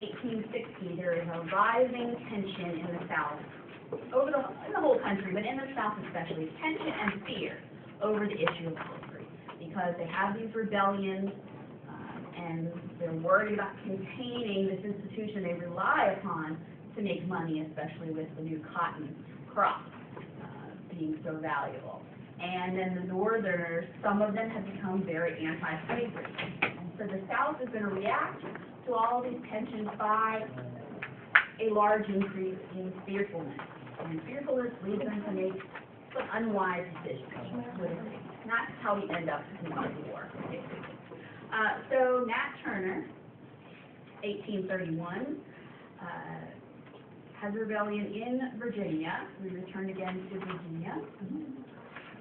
1860, there is a rising tension in the South, in the whole country, but in the South especially, tension and fear over the issue of slavery, because they have these rebellions, and they're worried about containing this institution they rely upon to make money, especially with the new cotton crop being so valuable. And then the Northerners, some of them have become very anti-slavery. And so the South is going to react to all these tensions by a large increase in fearfulness. And fearfulness leads them to make some unwise decisions. And that's how we end up in the war, basically. So Nat Turner, 1831, has a rebellion in Virginia. We return again to Virginia.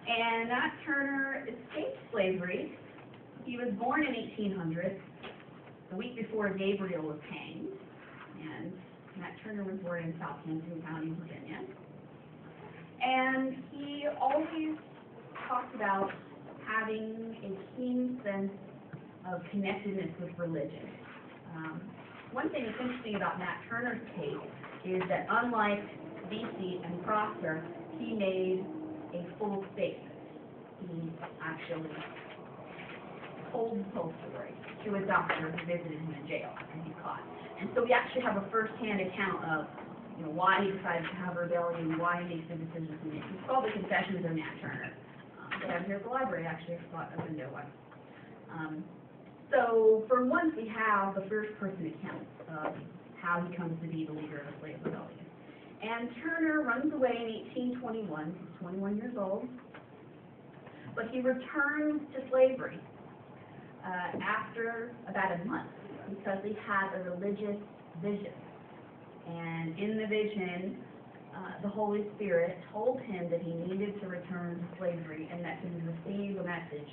And Nat Turner escaped slavery. He was born in 1800, the week before Gabriel was hanged. And Nat Turner was born in Southampton County, Virginia. And he always talked about having a keen sense of connectedness with religion. One thing that's interesting about Nat Turner's case is that unlike Vesey and Prosser, he made a full statement. He actually told the whole story to a doctor who visited him in jail after he caught. And so we actually have a first-hand account of why he decided to have a rebellion, why he makes the decisions he makes. It's called the Confessions of Nat Turner. They have here at the library, actually. I've got a window one. So for once, we have the first-person account of how he comes to be the leader of the slave rebellion. And Turner runs away in 1821. He's 21 years old. But he returns to slavery after about a month because he had a religious vision. And in the vision, the Holy Spirit told him that he needed to return to slavery and that he would receive a message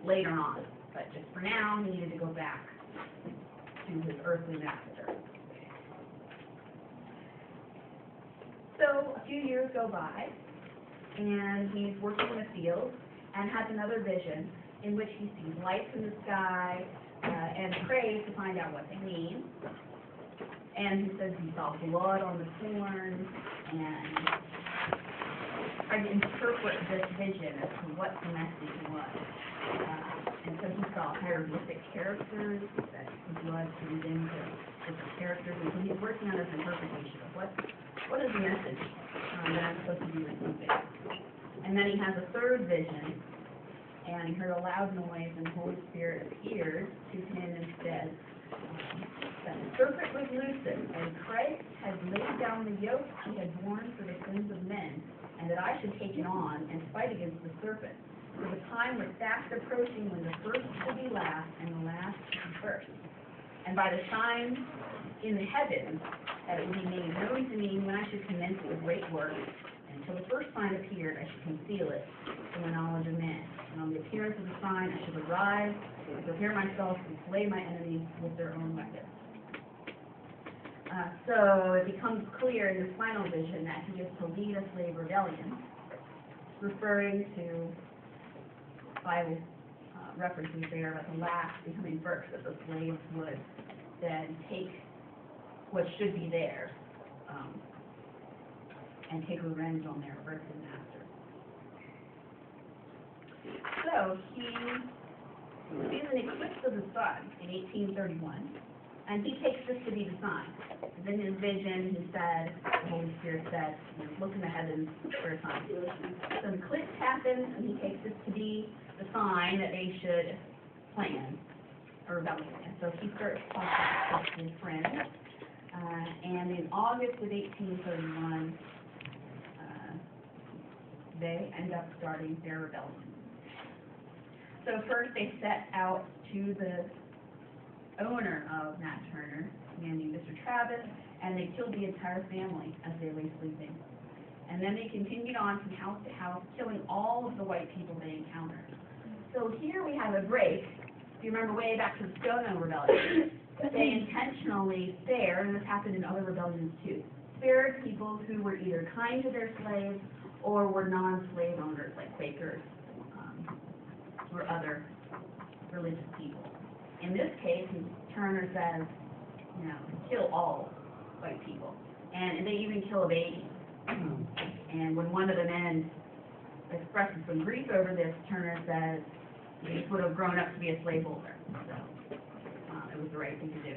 later on. But just for now, he needed to go back to his earthly master. So a few years go by, and he's working in a field and has another vision in which he sees lights in the sky and prays to find out what they mean. And he says he saw blood on the corn and tried to interpret this vision as to what the message was. And so he saw hieroglyphic characters that the blood turned into different characters. And so he's working on this interpretation of what is the message that I'm supposed to be receiving. And then he has a third vision, and he heard a loud noise, and the Holy Spirit appeared to him and said that the serpent was loosened, and Christ had laid down the yoke he had borne for the sins of men, and that I should take it on and fight against the serpent. For the time was fast approaching when the first should be last, and the last should be first. And by the sign in the heavens, that it would be made known to me when I should commence the great work. And until the first sign appeared, I should conceal it from the knowledge of men. And on the appearance of the sign, I should arise and prepare myself to slay my enemies with their own weapons. So it becomes clear in this final vision that he is to lead a slave rebellion, referring to Bible references there about the last becoming first, that the slaves would then take what should be theirs and take revenge on their earthly master. So he sees an eclipse of the sun in 1831, and he takes this to be the sign. In his vision, he said, the Holy Spirit said, look in the heavens for a sign. So an eclipse happens, and he takes this to be the sign that they should plan a rebellion. And so he starts talking to his friends. And in August of 1831, they end up starting their rebellion. So first they set out to the owner of Nat Turner, a man named Mr. Travis, and they killed the entire family as they lay sleeping. And then they continued on from house to house, killing all of the white people they encountered. So here we have a break. If you remember way back to the Stono Rebellion, they intentionally spared, and this happened in other rebellions too, spared people who were either kind to their slaves or were non-slave owners like Quakers or other religious people. In this case, Turner says, kill kill all white people, and they even kill a baby. And when one of the men expresses some grief over this, Turner says he would have grown up to be a slaveholder. So it was the right thing to do.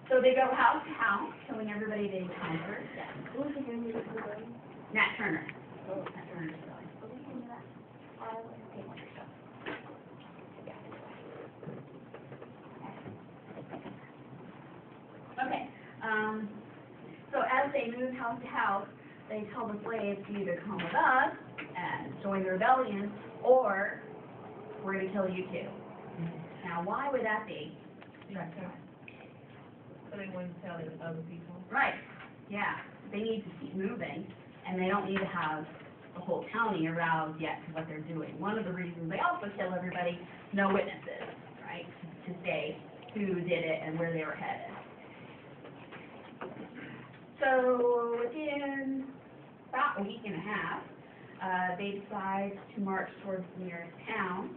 So they go house to house, killing everybody they encounter. Who was the name of the rebellion? Nat Turner. Oh. Nat Turner's rebellion. Okay. So as they move house to house, they tell the slaves to either come with us and join the rebellion, or we're going to kill you too. Now, why would that be? So they wouldn't tell the other people? Right. Yeah. They need to keep moving, and they don't need to have the whole county aroused yet to what they're doing. One of the reasons they also kill everybody, no witnesses, right, to say who did it and where they were headed. So within about a week and a half, they decide to march towards the nearest town,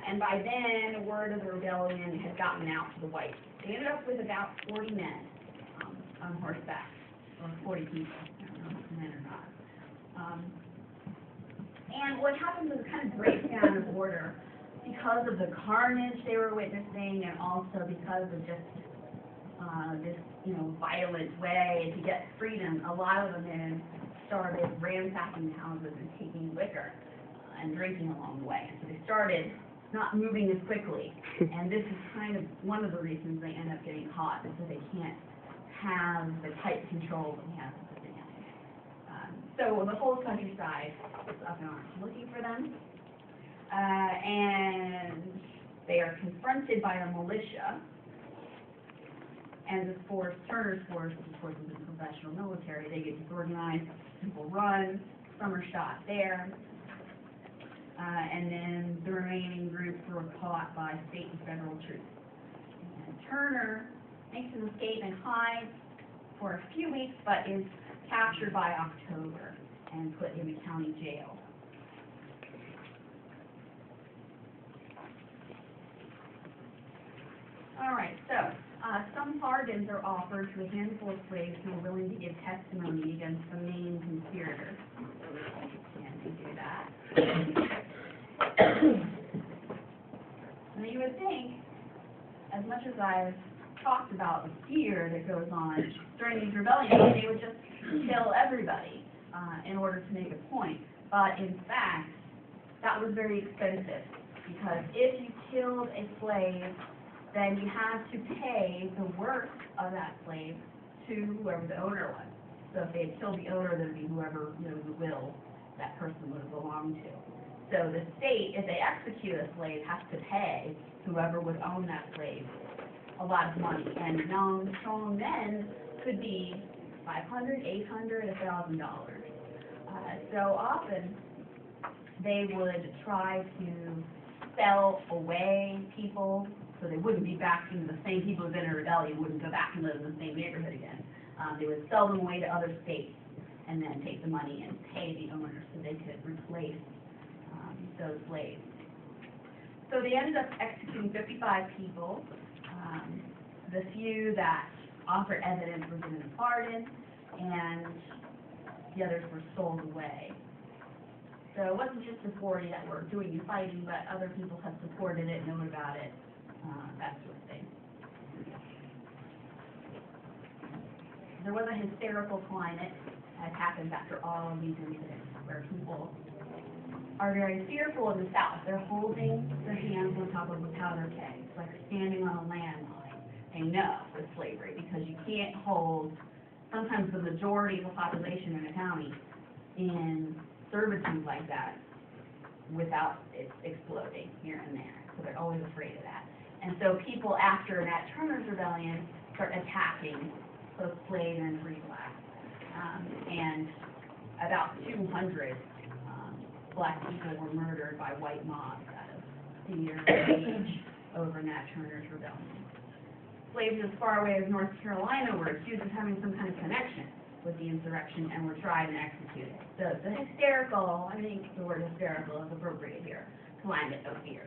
and by then, word of the rebellion had gotten out to the whites. They ended up with about 40 men on horseback, or 40 people, I don't know if it's men or not. And what happens is it kind of breaks down the border because of the carnage they were witnessing, and also because of just this, violent way to get freedom. A lot of the men started ransacking houses and taking liquor and drinking along the way. And so they started not moving as quickly. And this is kind of one of the reasons they end up getting caught, is that they can't have the tight control that we have with the band. So the whole countryside is up in arms looking for them. And they are confronted by a militia. And this force, Turner's force, of course, is a professional military. They get disorganized, people run, some are shot there. And then the remaining groups were caught by state and federal troops. And Turner makes his escape and hides for a few weeks, but is captured by October and put in the county jail. All right, so some pardons are offered to a handful of slaves who are willing to give testimony against the main conspirators. And they do that. Now you would think, as much as I've talked about the fear that goes on during these rebellions, they would just kill everybody in order to make a point. But in fact, that was very expensive, because if you killed a slave, then you have to pay the worth of that slave to whoever the owner was. So if they had killed the owner, then it would be whoever the will that person would have belonged to. So the state, if they execute a slave, has to pay whoever would own that slave a lot of money. And young, strong men could be $500, $800, $1,000. So often they would try to sell away people, so they wouldn't be back into the same people who've been in a rebellion, wouldn't go back and live in the same neighborhood again. They would sell them away to other states and then take the money and pay the owners so they could replace those slaves. So they ended up executing 55 people. The few that offered evidence were given a pardon, and the others were sold away. So it wasn't just the 40 that were doing the fighting, but other people have supported it, known about it, that sort of thing. There was a hysterical climate that happens after all of these incidents, where people are very fearful in the South. They're holding their hands on top of a powder keg. It's like standing on a landmine. They know with slavery, because you can't hold sometimes the majority of the population in a county in servitude like that without it exploding here and there. So they're always afraid of that. And so people after Nat Turner's rebellion start attacking both slave and free blacks. And about 200 black people were murdered by white mobs out of fear and rage over Nat Turner's rebellion. Slaves as far away as North Carolina were accused of having some kind of connection with the insurrection and were tried and executed. So the hysterical, I think the word hysterical is appropriate here, climate of fear.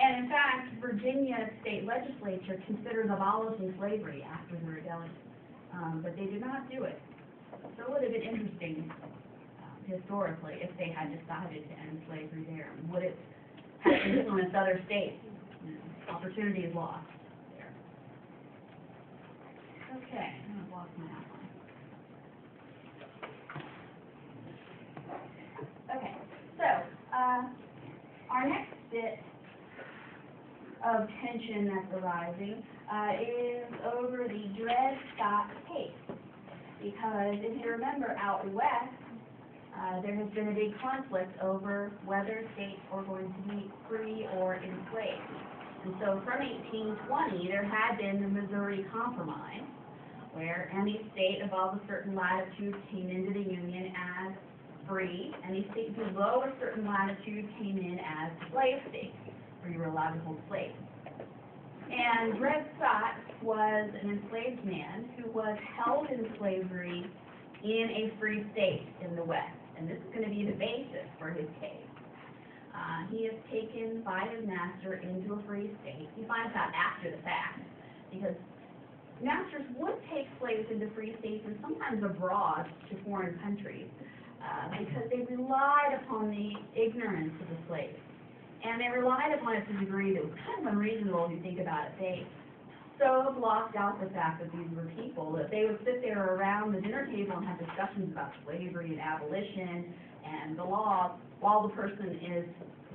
And in fact, Virginia state legislature considers abolishing slavery after the rebellion, but they did not do it. So it would have been interesting historically if they had decided to end slavery there. Would it have influenced other states? You know, opportunity is lost there. Okay, I've lost my outline. Okay, so our next bit of tension that's arising is over the Dred Scott case. Because if you remember out west, there has been a big conflict over whether states are going to be free or enslaved. And so from 1820, there had been the Missouri Compromise, where any state above a certain latitude came into the Union as free. Any state below a certain latitude came in as slave states, where you were allowed to hold slaves. And Dred Scott was an enslaved man who was held in slavery in a free state in the West. And this is going to be the basis for his case. He is taken by his master into a free state. He finds out after the fact, because masters would take slaves into free states and sometimes abroad to foreign countries, because they relied upon the ignorance of the slaves. And they relied upon it to a degree that was kind of unreasonable if you think about it. They so blocked out the fact that these were people that they would sit there around the dinner table and have discussions about slavery and abolition and the law while the person is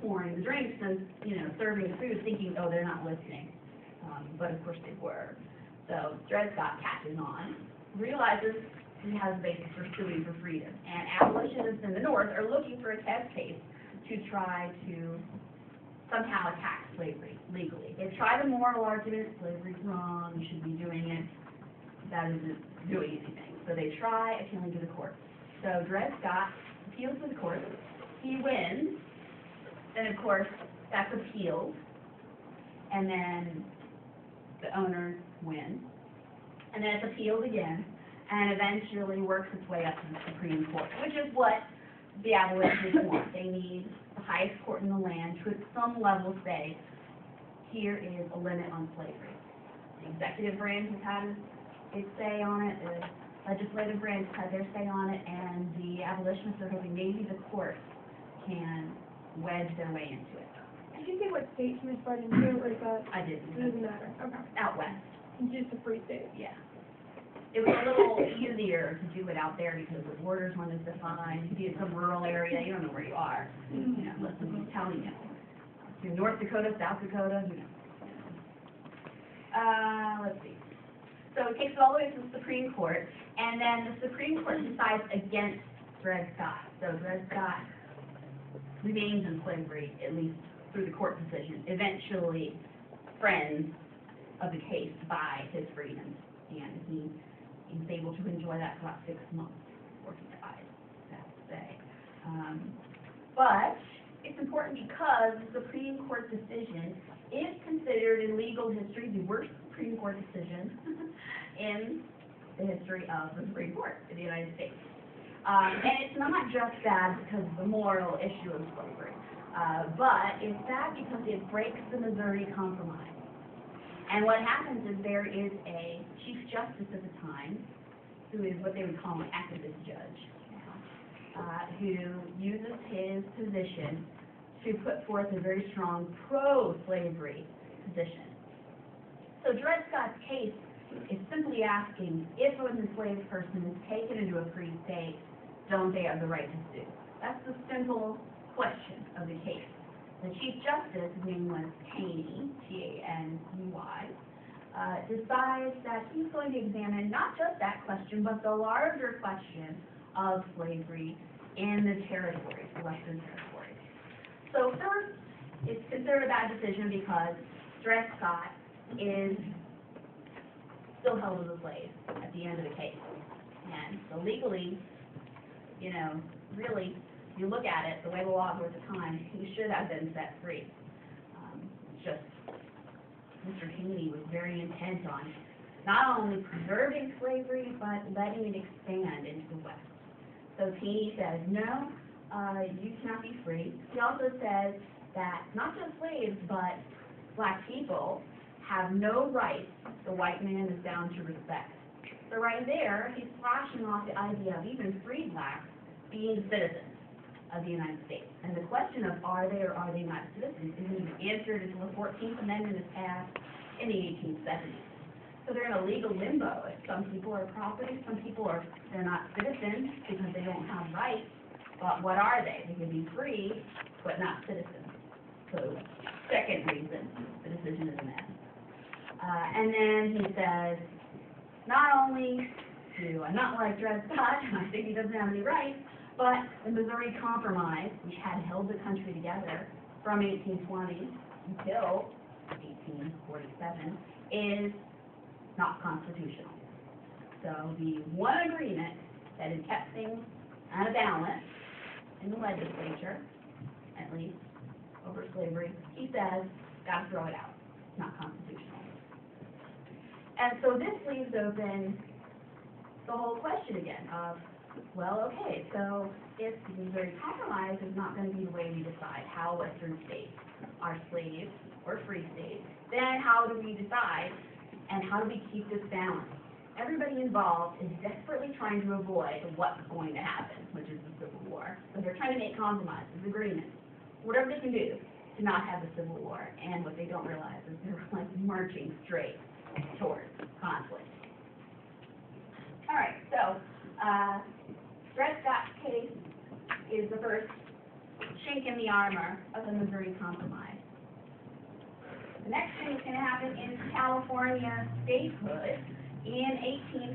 pouring the drinks and, you know, serving the food, thinking, oh, they're not listening. But of course they were. So Dred Scott catches on, realizes he has a basis for suing for freedom. And abolitionists in the North are looking for a test case to try to somehow attack slavery legally. They try the moral argument, slavery's wrong, you should be doing it. That isn't doing anything. So they try appealing to the court. So Dred Scott appeals to the court. He wins. Then, of course, that's appealed. And then the owners win. And then it's appealed again. And eventually works its way up to the Supreme Court, which is what the abolitionists want. They need the highest court in the land to at some level say, here is a limit on slavery. The executive branch has had its say on it, the legislative branch has had their say on it, and the abolitionists are hoping maybe the court can wedge their way into it. Did you say what state he was fighting to, or is that? I didn't. It doesn't matter. Okay. Out west. It's just a free state. Yeah. It was a little easier to do it out there because the borders weren't as defined. You could be in some rural area, you don't know where you are, you know, unless someone's telling you. To North Dakota, South Dakota, you know. Let's see. So it takes it all the way to the Supreme Court, and then the Supreme Court decides against Dred Scott. So Dred Scott remains in slavery, at least through the court decision. Eventually, friends of the case buy his freedom, and he's able to enjoy that for about 6 months before he died, I have to say. But it's important because the Supreme Court decision is considered in legal history the worst Supreme Court decision in the history of the Supreme Court in the United States. And it's not just bad because of the moral issue of slavery, but it's bad because it breaks the Missouri Compromise. And what happens is there is a Chief Justice at the time, who is what they would call an activist judge, who uses his position to put forth a very strong pro-slavery position. So Dred Scott's case is simply asking, if an enslaved person is taken into a free state, don't they have the right to sue? That's the simple question of the case. The Chief Justice, his name was Taney, T-A-N-E-Y, decides that he's going to examine not just that question, but the larger question of slavery in the territories, the Western territories. So first, it's considered a bad decision because Dred Scott is still held as a slave at the end of the case. And so legally, you know, really, if you look at it, the way the laws were at the time, he should have been set free. It's just Mr. Taney was very intent on not only preserving slavery, but letting it expand into the West. So Taney says, no, you cannot be free. He also says that not just slaves, but black people have no rights the white man is bound to respect. So right there, he's flashing off the idea of even free blacks being citizens of the United States. And the question of are they or are they not citizens isn't even answered until the 14th Amendment is passed in the 1870s. So they're in a legal limbo. Some people are property, some people they're not citizens because they don't have rights. But what are they? They can be free, but not citizens. So second reason, the decision is a mess. And then he says, not only do I not like Dred Scott, and I think he doesn't have any rights, but the Missouri Compromise, which had held the country together from 1820 until 1847, is not constitutional. So the one agreement that had kept things out of balance in the legislature, at least over slavery, he says, got to throw it out. It's not constitutional. And so this leaves open the whole question again of, well, okay, so if the Missouri Compromise is not going to be the way we decide how Western states are slaves or free states, then how do we decide and how do we keep this balance? Everybody involved is desperately trying to avoid what's going to happen, which is the Civil War. So they're trying to make compromises, agreements, whatever they can do to not have a Civil War. And what they don't realize is they're like marching straight towards conflict. All right, so Dred Scott's case is the first chink in the armor of the Missouri Compromise. The next thing that's going to happen is California statehood. In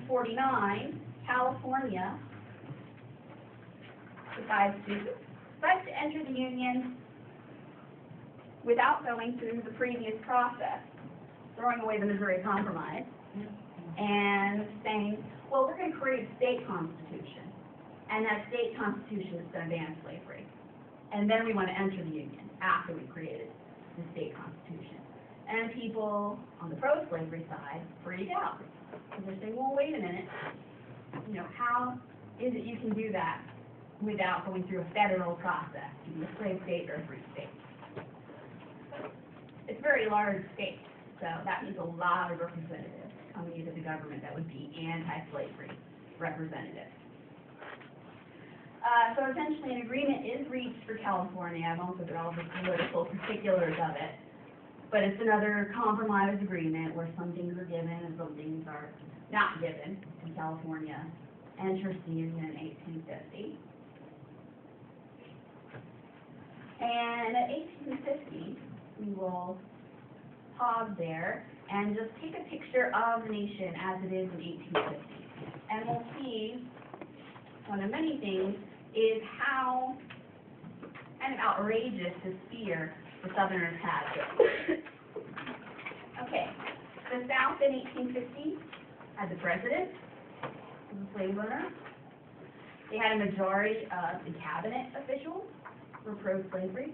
1849, California decides to enter the Union without going through the previous process, throwing away the Missouri Compromise, and saying, well, we're going to create a state constitution, and that state constitution is going to ban slavery. And then we want to enter the Union after we created the state constitution. And people on the pro-slavery side freak out. So they're saying, well, wait a minute, you know, how is it you can do that without going through a federal process to be a slave state or a free state? It's a very large state, so that means a lot of representatives coming into the government that would be anti-slavery representatives. So essentially an agreement is reached for California. I won't go through all the political particulars of it, but it's another compromise agreement where some things are given and some things are not given. And California enters the Union in 1850. And at 1850, we will pause there and just take a picture of the nation as it is in 1850. And we'll see one of many things is how kind of outrageous this fear the Southerners had. Okay, the South in 1850 had the president, who was a slave owner. They had a majority of the cabinet officials who were pro-slavery,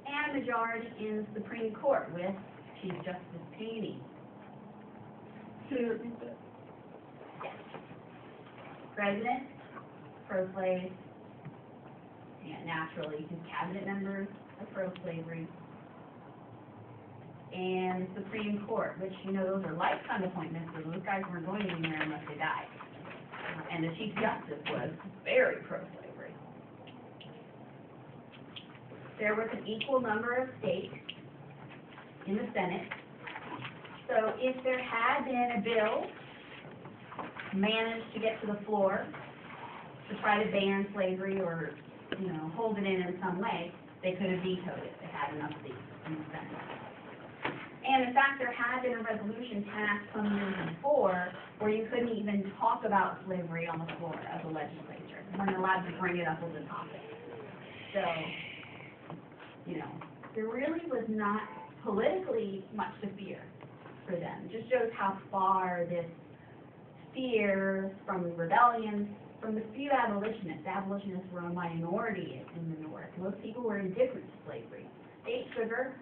and a majority in the Supreme Court with Chief Justice Taney. Yes. President, pro-slave, and naturally his cabinet members are pro-slavery, and the Supreme Court, which, you know, those are lifetime appointments, so those guys weren't going anywhere unless they died. And the Chief Justice was very pro-slavery. There was an equal number of states in the Senate, so if there had been a bill managed to get to the floor to try to ban slavery or, you know, hold it in some way, they could have vetoed it. They had enough seats in the Senate. And in fact, there had been a resolution passed some years before where you couldn't even talk about slavery on the floor of the legislature. You weren't allowed to bring it up as a topic. So, you know, there really was not politically much to fear for them. It just shows how far this fear from rebellion, from the few abolitionists. Abolitionists were a minority in the North. Most people were indifferent to slavery. They ate sugar,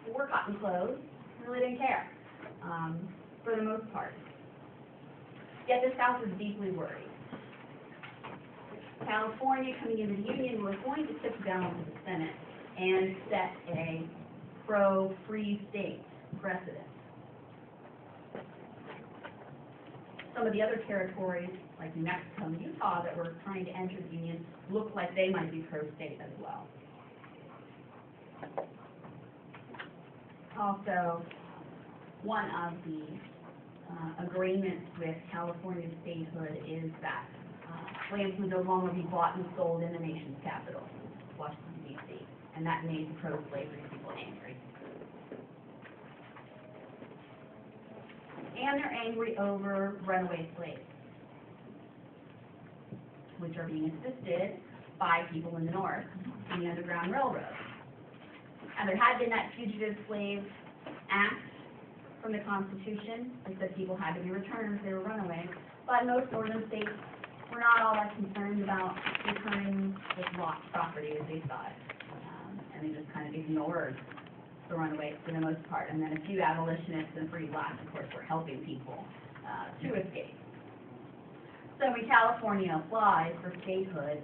wore cotton clothes, really didn't care, for the most part. Yet the South was deeply worried. California, coming into the Union, was going to tip down to the Senate and set a pro-free state precedent. Some of the other territories, like New Mexico and Utah, that were trying to enter the Union, looked like they might be pro-state as well. Also, one of the agreements with California statehood is that slaves would no longer be bought and sold in the nation's capital, Washington, D.C., and that made the pro-slavery people angry. And they're angry over runaway slaves, which are being assisted by people in the North in the Underground Railroad. And there had been that Fugitive Slave Act from the Constitution that said people had to be returned if they were runaways, but most northern states were not all that concerned about returning this lost property as they saw it. And they just kind of ignored the runaways for the most part. And then a few abolitionists and free blacks, of course, were helping people to escape. So when California applied for statehood,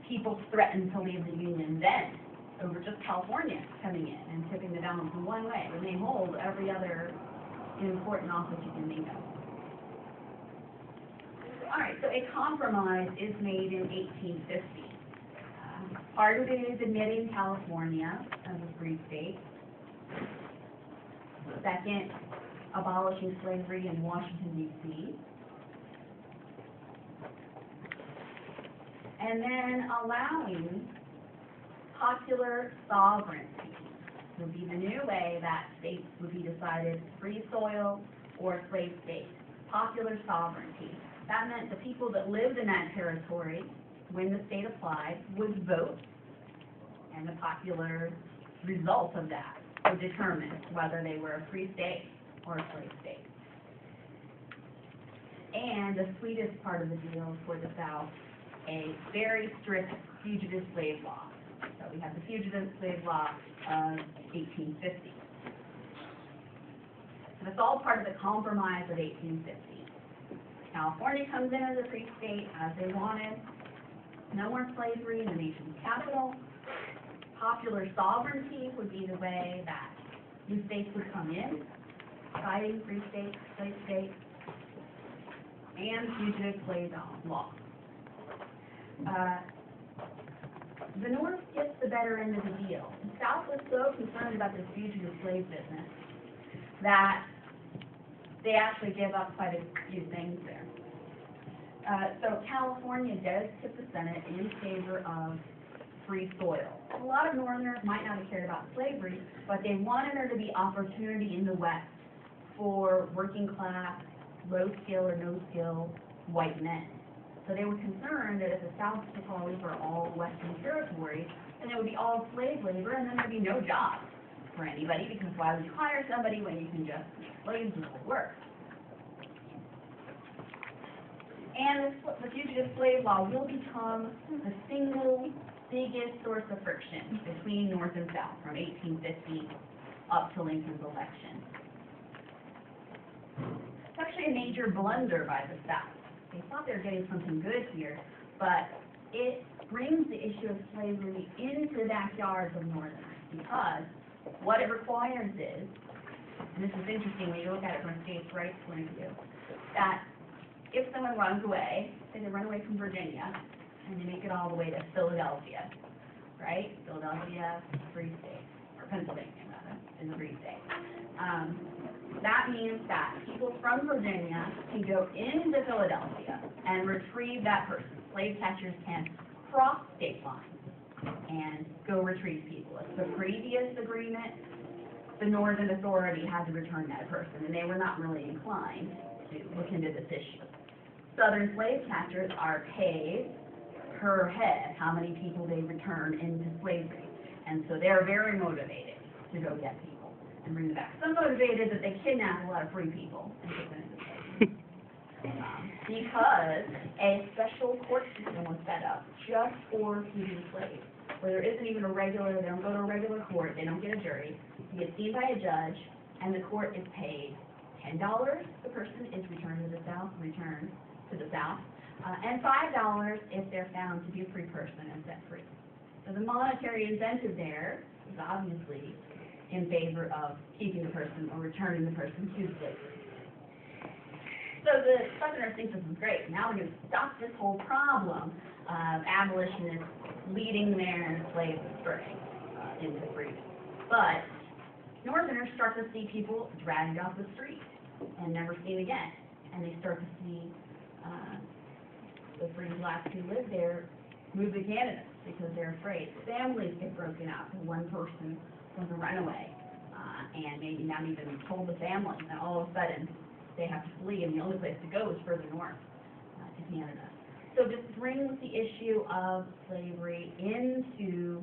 people threatened to leave the Union then over just California coming in and tipping the balance in one way, when they hold every other important office you can think of. All right, so a compromise is made in 1850. Part of it is admitting California as a free state. Second, abolishing slavery in Washington, D.C. And then allowing popular sovereignty would be the new way that states would be decided, free soil or slave state. Popular sovereignty. That meant the people that lived in that territory, when the state applied, would vote, and the popular result of that would determine whether they were a free state or a slave state. And the sweetest part of the deal for the South, a very strict fugitive slave law. So we have the Fugitive Slave Law of 1850. And it's all part of the Compromise of 1850. California comes in as a free state as they wanted. No more slavery in the nation's capital. Popular sovereignty would be the way that new states would come in, fighting free states, slave states, and fugitive slave law. The North gets the better end of the deal. The South was so concerned about this fugitive slave business that they actually give up quite a few things there. So California does tip the Senate in favor of free soil. A lot of Northerners might not have cared about slavery, but they wanted there to be opportunity in the West for working class, low skill or no skill white men. So they were concerned that if the South took over all Western territories, then it would be all slave labor, and then there'd be no jobs for anybody, because why would you hire somebody when you can just make slaves do the work? And the fugitive slave law will become the single biggest source of friction between North and South from 1850 up to Lincoln's election. It's actually a major blunder by the South. They thought they were getting something good here, but it brings the issue of slavery into the backyards of Northerners, because what it requires is, and this is interesting when you look at it from a states' rights point of view, that if someone runs away, say they run away from Virginia, and they make it all the way to Philadelphia, right? Philadelphia, free state, or Pennsylvania, rather, is a free state. That means that people from Virginia can go into Philadelphia and retrieve that person. Slave catchers can cross state lines and go retrieve people. It's the previous agreement, the Northern Authority had to return that person, and they were not really inclined to look into this issue. Southern slave catchers are paid per head, how many people they return into slavery. And so they're very motivated to go get people and bring them back. So motivated that they kidnap a lot of free people and put them into slavery. Because a special court system was set up just for fugitive slaves, where there isn't even a regular, they don't go to a regular court, they don't get a jury, they get seen by a judge, and the court is paid $10, the person is returned to the South, and $5 if they're found to be a free person and set free. So the monetary incentive there is obviously in favor of keeping the person or returning the person to slavery. So the Southerners think this is great. Now we're going to stop this whole problem of abolitionists leading their slaves astray into freedom. But Northerners start to see people dragged off the street and never seen again. And they start to see the free blacks who live there move to Canada because they're afraid. Families get broken up and one person was a runaway and maybe not even told the family, and all of a sudden they have to flee, and the only place to go is further north to Canada. So this brings the issue of slavery into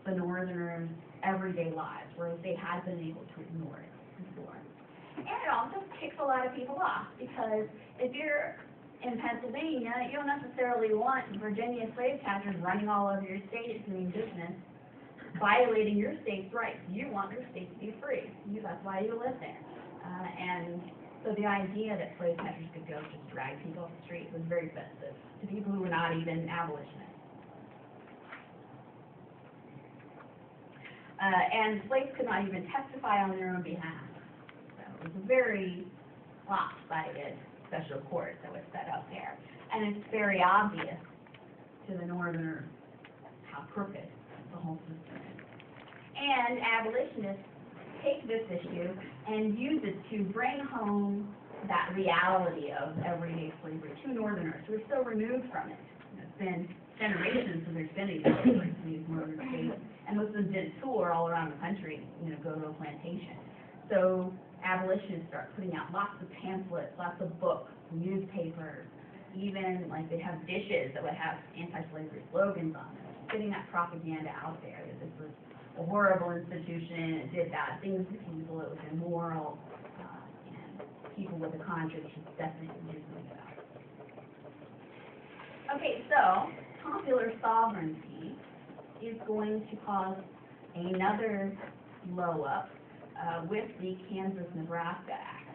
the Northerners' everyday lives, whereas they had been able to ignore it before. And it also kicks a lot of people off, because if you're in Pennsylvania, you don't necessarily want Virginia slave catchers running all over your state doing business, violating your state's rights. You want your state to be free. That's why you live there. And so the idea that slave catchers could go just drag people off the street was very offensive to people who were not even abolitionists. And slaves could not even testify on their own behalf. So it was a very lopsided special court that was set up there. And it's very obvious to the Northerners how crooked the whole system is. And abolitionists take this issue and use it to bring home that reality of everyday slavery to Northerners who are so removed from it. It's been generations since there's been slavery in these northern states, and most of them didn't tour all around the country, go to a plantation. So abolitionists start putting out lots of pamphlets, lots of books, newspapers, even like they'd have dishes that would have anti-slavery slogans on them, getting that propaganda out there that this was a horrible institution, it did bad things to people, it was immoral, and people with a conscience should definitely do something about it. Okay, so popular sovereignty is going to cause another blow-up with the Kansas-Nebraska Act.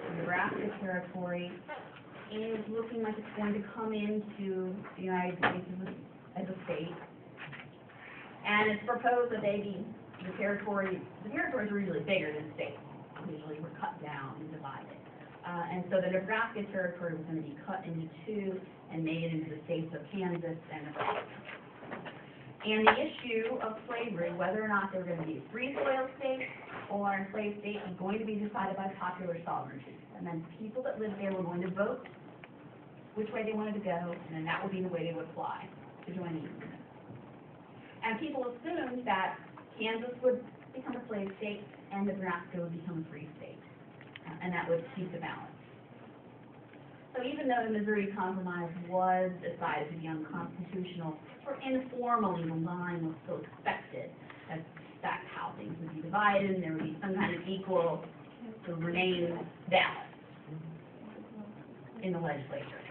The Nebraska Territory is looking like it's going to come into the United States as a state. And it's proposed that the territories are usually bigger than states. Usually were cut down and divided. And so the Nebraska Territory was going to be cut into two and made into the states of Kansas and Nebraska. And the issue of slavery, whether or not they're going to be a free soil state or a slave state, is going to be decided by popular sovereignty. And then people that lived there were going to vote which way they wanted to go, and then that would be the way they would apply to join the Union. And people assumed that Kansas would become a slave state and Nebraska would become a free state, and that would keep the balance. So even though the Missouri Compromise was decided to be unconstitutional, or informally the line was still expected, that's how things would be divided, and there would be some kind of equal to remain balance in the legislature.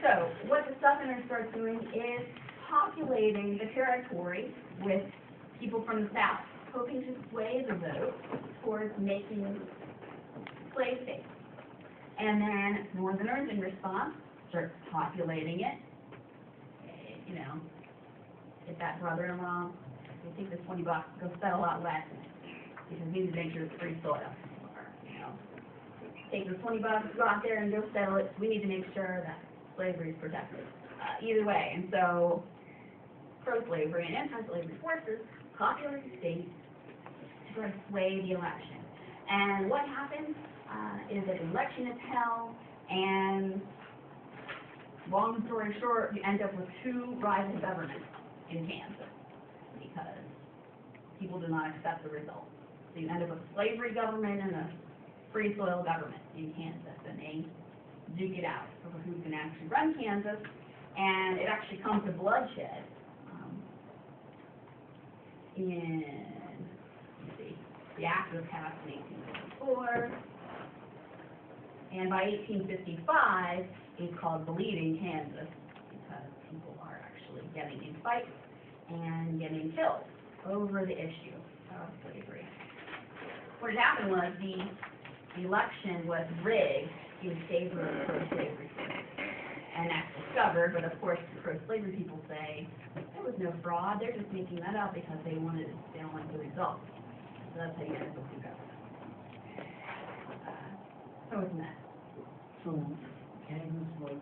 So what the Southerners start doing is populating the territory with people from the South, hoping to sway the vote towards making slave states. And then Northerners, in response, start populating it. Get that brother-in-law, we'll take this $20, go settle out west, because we need to make sure it's free soil. Or, take the $20, go out there and go settle it. We need to make sure that slavery is protected. Either way, and so pro-slavery and anti-slavery forces populate the states to sort of sway the election. And what happens is that the election is held, and long story short, you end up with two rival governments in Kansas because people do not accept the results. So you end up with a slavery government and a free soil government in Kansas, and they duke it out over who's going to actually run Kansas, and it actually comes to bloodshed the act was passed in 1854, and by 1855, it's called Bleeding Kansas, because people are actually getting in fights and getting killed over the issue of slavery. What had happened was the election was rigged in favor of pro-slavery, and that's discovered, but of course the pro-slavery people say, there was no fraud, they're just making that up because they don't like the results. So that's how you get a book go. So it's a mess. So Kansas was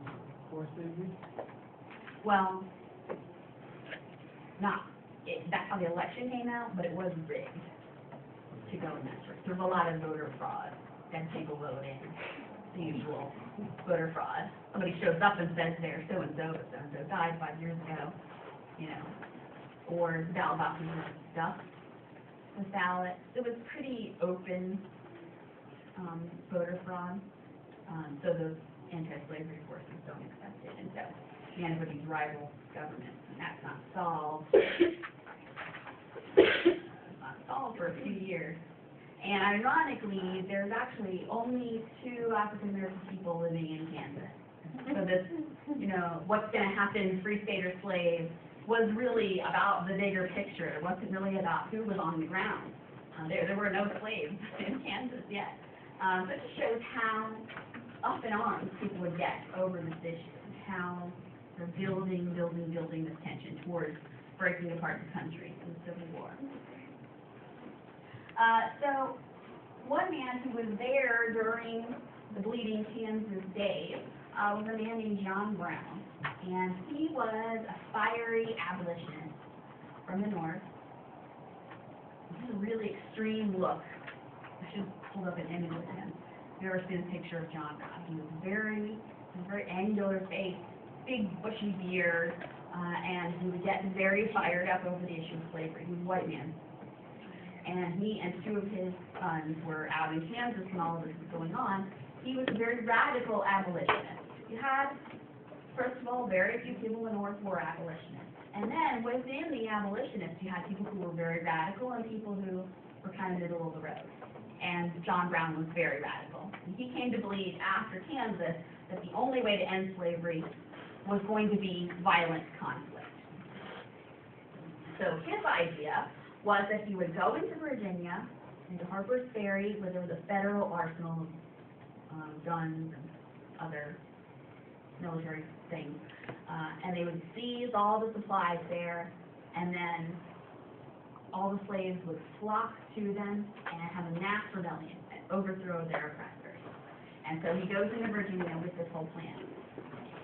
forced slavery? Well, that's how the election came out, but it was rigged to go in that direction. There was a lot of voter fraud, dead people voting, the usual voter fraud. Somebody shows up and says they're so-and-so, but so-and-so died 5 years ago, you know, or ballot boxes were stuffed with ballots. It was pretty open voter fraud, so those anti-slavery forces don't accept it, and so you end up with these rival governments, and that's not solved. Not solved for a few years. And ironically, there's actually only 2 African American people living in Kansas. So this, you know, what's going to happen, free state or slave, was really about the bigger picture. It wasn't really about who was on the ground. There were no slaves in Kansas yet. So it just shows how up in arms people would get over this issue, and how they're building this tension towards breaking apart the country in the Civil War. So one man who was there during the Bleeding Kansas days was a man named John Brown, and he was a fiery abolitionist from the North. He had a really extreme look. I should hold up an image of him. You've ever seen a picture of John Brown? He was very angular face, big bushy beard, and he would get very fired up over the issue of slavery. He was a white man. And he and 2 of his sons were out in Kansas when all of this was going on. He was a very radical abolitionist. You had, first of all, very few people in the North were abolitionists. And then within the abolitionists, you had people who were very radical and people who were kind of middle of the road. And John Brown was very radical. And he came to believe after Kansas that the only way to end slavery was going to be violent conflict. So his idea was that he would go into Virginia, into Harper's Ferry, where there was a federal arsenal of guns and other military things, and they would seize all the supplies there, and then all the slaves would flock to them and have a mass rebellion and overthrow their oppressors. And so he goes into Virginia with this whole plan.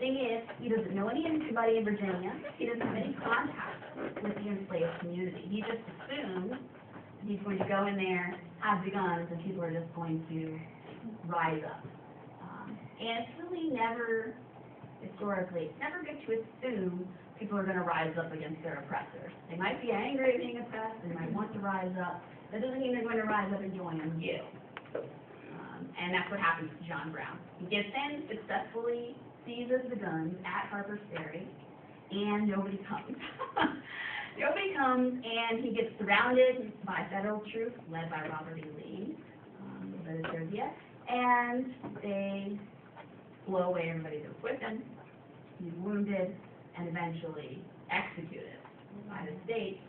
Thing is, he doesn't know anybody in Virginia. He doesn't have any contact with the enslaved community. He just assumes he's going to go in there, have the guns, and people are just going to rise up. And it's really never, historically, it's never good to assume people are going to rise up against their oppressors. They might be angry at being oppressed, they might want to rise up. That doesn't mean they're going to rise up and join you. And that's what happens to John Brown. He gets in, successfully seizes the guns at Harper's Ferry, and nobody comes. Nobody comes, and he gets surrounded by federal troops led by Robert E. Lee, the Serbia, and they blow away everybody that was with him. He's wounded and eventually executed by the state.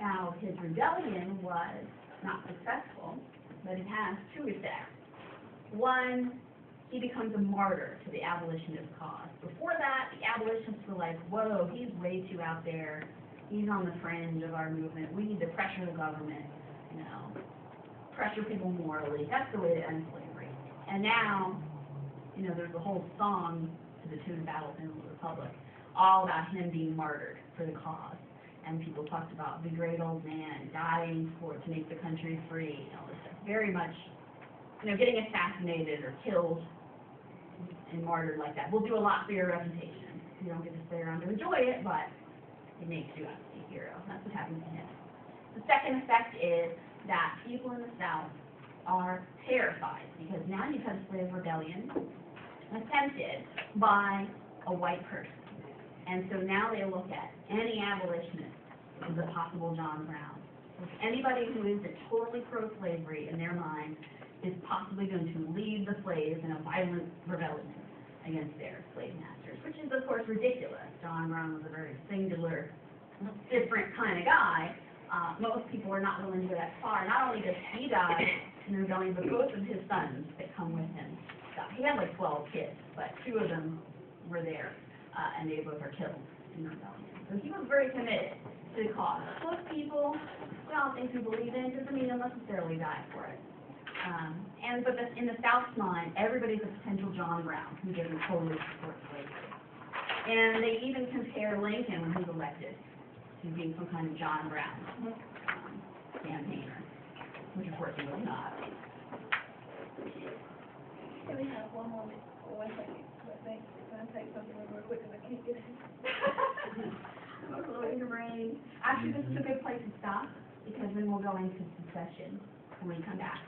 Now, his rebellion was not successful, but it has 2 effects. One, he becomes a martyr to the abolitionist cause. Before that, the abolitionists were like, whoa, he's way too out there. He's on the fringe of our movement. We need to pressure the government, you know, pressure people morally. That's the way to end slavery. And now, you know, there's a whole song to the tune of Battle Hymn of the Republic, all about him being martyred for the cause. And people talked about the great old man dying to make the country free, and all this stuff. Very much, you know, getting assassinated or killed and martyred like that will do a lot for your reputation. You don't get to stay around to enjoy it, but it makes you out to be a hero. That's what happens to him. The second effect is that people in the South are terrified because now you've had a slave rebellion attempted by a white person. And so now they look at any abolitionist as a possible John Brown. Anybody who isn't totally pro-slavery in their mind is possibly going to lead the slaves in a violent rebellion against their slave masters, which is, of course, ridiculous. John Brown was a very singular, different kind of guy. Most people are not willing to go that far. Not only does he die in the rebellion, but both of his sons that come with him die. He had like 12 kids, but 2 of them were there, and they both are killed in election rebellion. So he was very committed to the cause. Most people, well, things we believe in, doesn't mean they'll necessarily die for it. In the South's mind, everybody's a potential John Brown who doesn't totally support slavery. And they even compare Lincoln, when he was elected, to being some kind of John Brown campaigner, which of course he was not. Can we have one more minute, or 1 second? I think it's gonna take something real quick, because I can't get it. Actually, this is a good place to stop, because then we'll go into some session when we come back.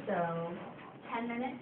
So, 10 minutes,